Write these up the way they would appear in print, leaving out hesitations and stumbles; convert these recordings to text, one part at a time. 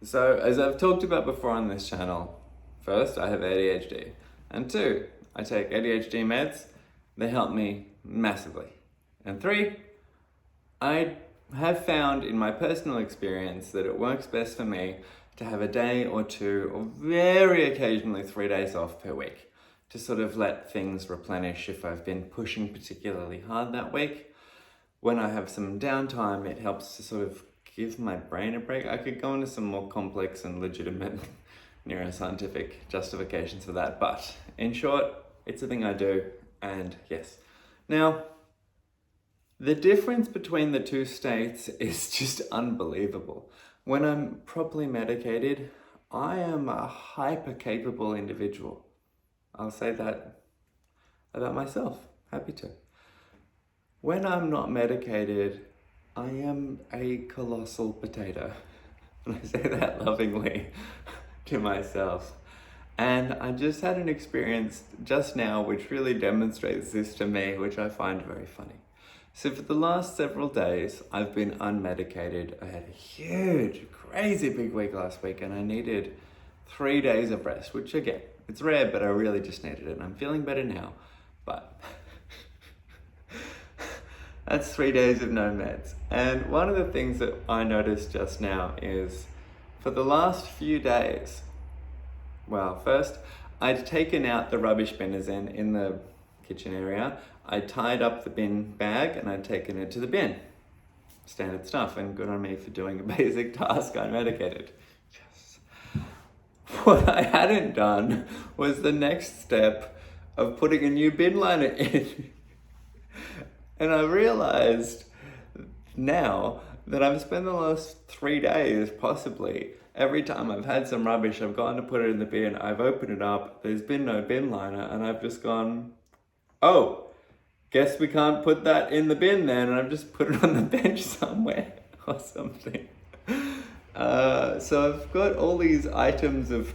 So, as I've talked about before on this channel, first, I have ADHD. And two, I take ADHD meds. They help me massively. And three, I have found in my personal experience that it works best for me to have a day or two, or very occasionally 3 days off per week, to sort of let things replenish if I've been pushing particularly hard that week. When I have some downtime, it helps to sort of give my brain a break. I could go into some more complex and legitimate neuroscientific justifications for that, but in short, it's a thing I do, and yes. Now, the difference between the two states is just unbelievable. When I'm properly medicated, I am a hyper-capable individual. I'll say that about myself. Happy to. When I'm not medicated, I am a colossal potato. And I say that lovingly to myself. And I just had an experience just now which really demonstrates this to me, which I find very funny. So for the last several days, I've been unmedicated. I had a huge, crazy big week last week, and I needed 3 days of rest, which again, it's rare, but I really just needed it. And I'm feeling better now, but that's 3 days of no meds. And one of the things that I noticed just now is for the last few days, well, first, I'd taken out the rubbish bin as in the kitchen area. I tied up the bin bag and I'd taken it to the bin. Standard stuff, and good on me for doing a basic task unmedicated. Yes. What I hadn't done was the next step of putting a new bin liner in. And I realized now that I've spent the last 3 days, possibly, every time I've had some rubbish, I've gone to put it in the bin, I've opened it up, there's been no bin liner, and I've just gone, oh, guess we can't put that in the bin then, and I've just put it on the bench somewhere or something. So I've got all these items of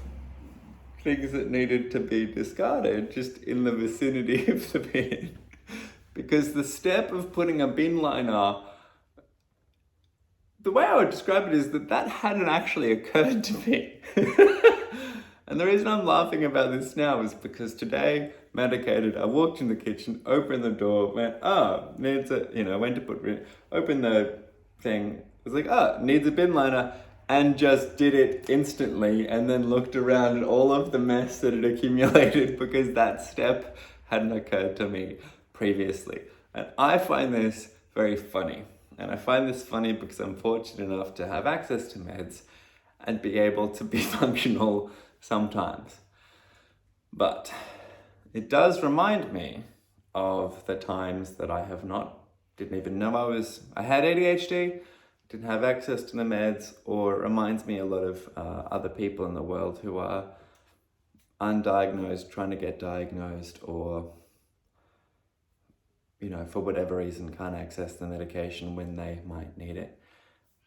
things that needed to be discarded just in the vicinity of the bin. Because the step of putting a bin liner, the way I would describe it is that hadn't actually occurred to me. And the reason I'm laughing about this now is because today, medicated, I walked in the kitchen, opened the door, went, needs a, went to put, open the thing, was like, needs a bin liner, and just did it instantly, and then looked around at all of the mess that had accumulated because that step hadn't occurred to me previously. And I find this very funny. And I find this funny because I'm fortunate enough to have access to meds and be able to be functional sometimes. But it does remind me of the times that I didn't even know I had ADHD, didn't have access to the meds, or it reminds me a lot of other people in the world who are undiagnosed, trying to get diagnosed, or for whatever reason, can't access the medication when they might need it.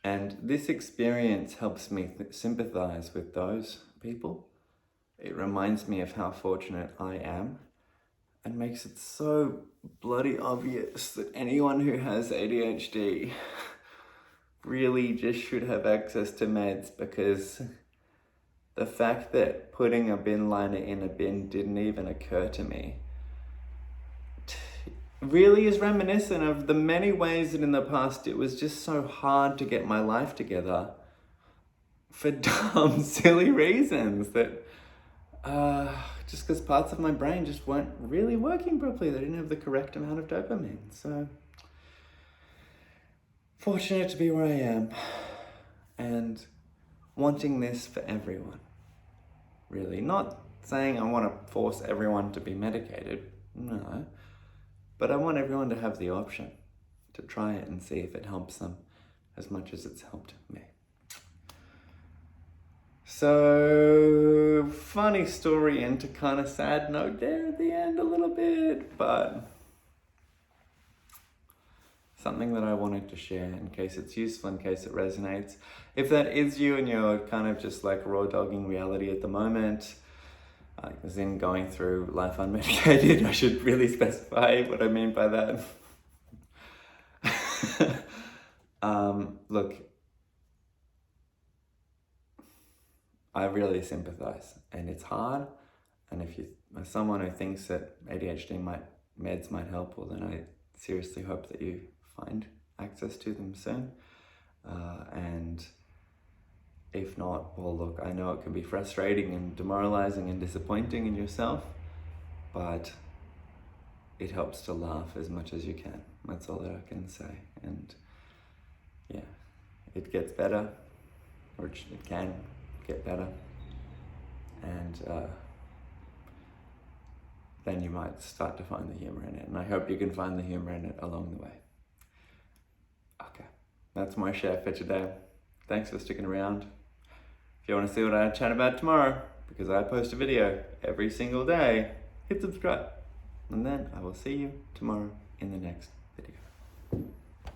And this experience helps me sympathize with those people. It reminds me of how fortunate I am and makes it so bloody obvious that anyone who has ADHD really just should have access to meds, because the fact that putting a bin liner in a bin didn't even occur to me really is reminiscent of the many ways that in the past it was just so hard to get my life together for dumb, silly reasons that just because parts of my brain just weren't really working properly. They didn't have the correct amount of dopamine. So, fortunate to be where I am and wanting this for everyone. Really, not saying I want to force everyone to be medicated, no. But I want everyone to have the option to try it and see if it helps them as much as it's helped me. So, funny story and to kind of sad note there at the end a little bit, but something that I wanted to share in case it's useful, in case it resonates. If that is you and you're kind of just like raw dogging reality at the moment, as in going through life unmedicated, I should really specify what I mean by that. Look, I really sympathize, and it's hard. And if you are someone who thinks that meds might help, well, then I seriously hope that you find access to them soon. And if not, well, look, I know it can be frustrating and demoralizing and disappointing in yourself, but it helps to laugh as much as you can. That's all that I can say. And yeah, it gets better, or it can get better. And then you might start to find the humor in it. And I hope you can find the humor in it along the way. Okay, that's my share for today. Thanks for sticking around. If you want to see what I chat about tomorrow, because I post a video every single day, hit subscribe. And then I will see you tomorrow in the next